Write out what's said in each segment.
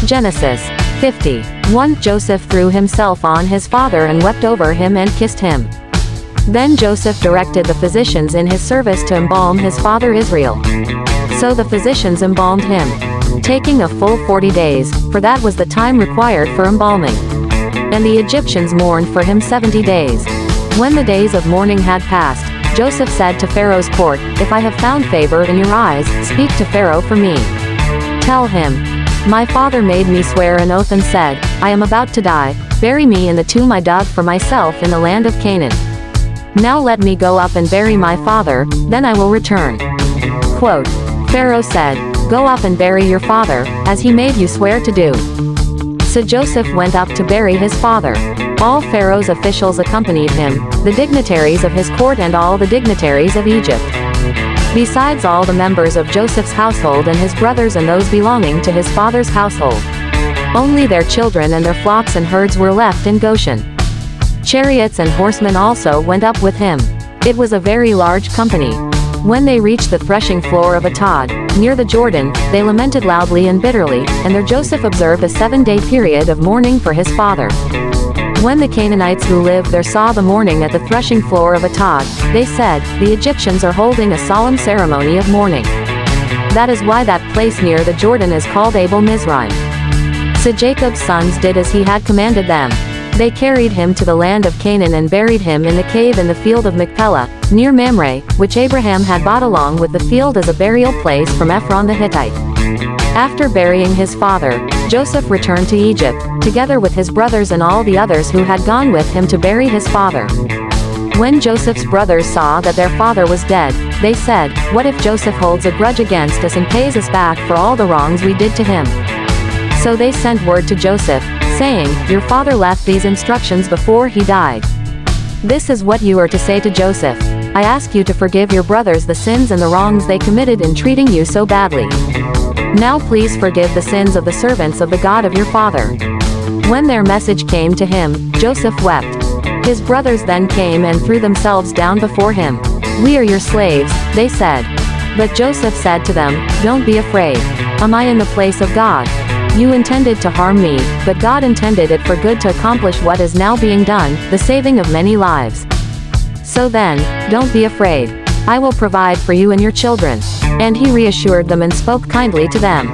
Genesis 50:1. Joseph threw himself on his father and wept over him and kissed him. Then Joseph directed the physicians in his service to embalm his father Israel. So the physicians embalmed him, taking a full 40 days, for that was the time required for embalming. And the Egyptians mourned for him 70 days. When the days of mourning had passed, Joseph said to Pharaoh's court, "If I have found favor in your eyes, speak to Pharaoh for me. Tell him, my father made me swear an oath and said, I am about to die, bury me in the tomb I dug for myself in the land of Canaan. Now let me go up and bury my father, then I will return." Quote, Pharaoh said, "Go up and bury your father, as he made you swear to do." So Joseph went up to bury his father. All Pharaoh's officials accompanied him, the dignitaries of his court and all the dignitaries of Egypt. Besides all the members of Joseph's household and his brothers and those belonging to his father's household. Only their children and their flocks and herds were left in Goshen. Chariots and horsemen also went up with him. It was a very large company. When they reached the threshing floor of Atad, near the Jordan, they lamented loudly and bitterly, and there Joseph observed a 7-day period of mourning for his father. When the Canaanites who lived there saw the mourning at the threshing floor of Atad, they said, "The Egyptians are holding a solemn ceremony of mourning." That is why that place near the Jordan is called Abel Mizraim. So Jacob's sons did as he had commanded them. They carried him to the land of Canaan and buried him in the cave in the field of Machpelah, near Mamre, which Abraham had bought along with the field as a burial place from Ephron the Hittite. After burying his father, Joseph returned to Egypt, together with his brothers and all the others who had gone with him to bury his father. When Joseph's brothers saw that their father was dead, they said, "What if Joseph holds a grudge against us and pays us back for all the wrongs we did to him?" So they sent word to Joseph, saying, "Your father left these instructions before he died. This is what you are to say to Joseph. I ask you to forgive your brothers the sins and the wrongs they committed in treating you so badly. Now please forgive the sins of the servants of the God of your father." When their message came to him, Joseph wept. His brothers then came and threw themselves down before him. "We are your slaves," they said. But Joseph said to them, "Don't be afraid. Am I in the place of God? You intended to harm me, but God intended it for good to accomplish what is now being done, the saving of many lives. So then, don't be afraid. I will provide for you and your children." And he reassured them and spoke kindly to them.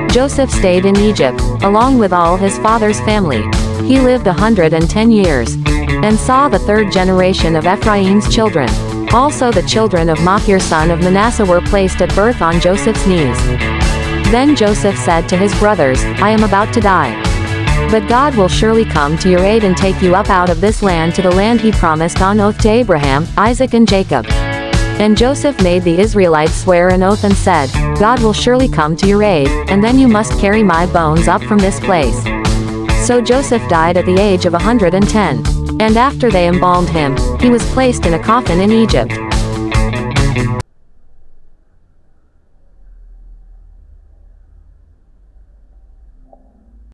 Joseph stayed in Egypt, along with all his father's family. He lived 110 years, and saw the third generation of Ephraim's children. Also the children of Machir son of Manasseh were placed at birth on Joseph's knees. Then Joseph said to his brothers, "I am about to die. But God will surely come to your aid and take you up out of this land to the land he promised on oath to Abraham, Isaac and Jacob." And Joseph made the Israelites swear an oath and said, "God will surely come to your aid, and then you must carry my bones up from this place." So Joseph died at the age of 110. And after they embalmed him, he was placed in a coffin in Egypt.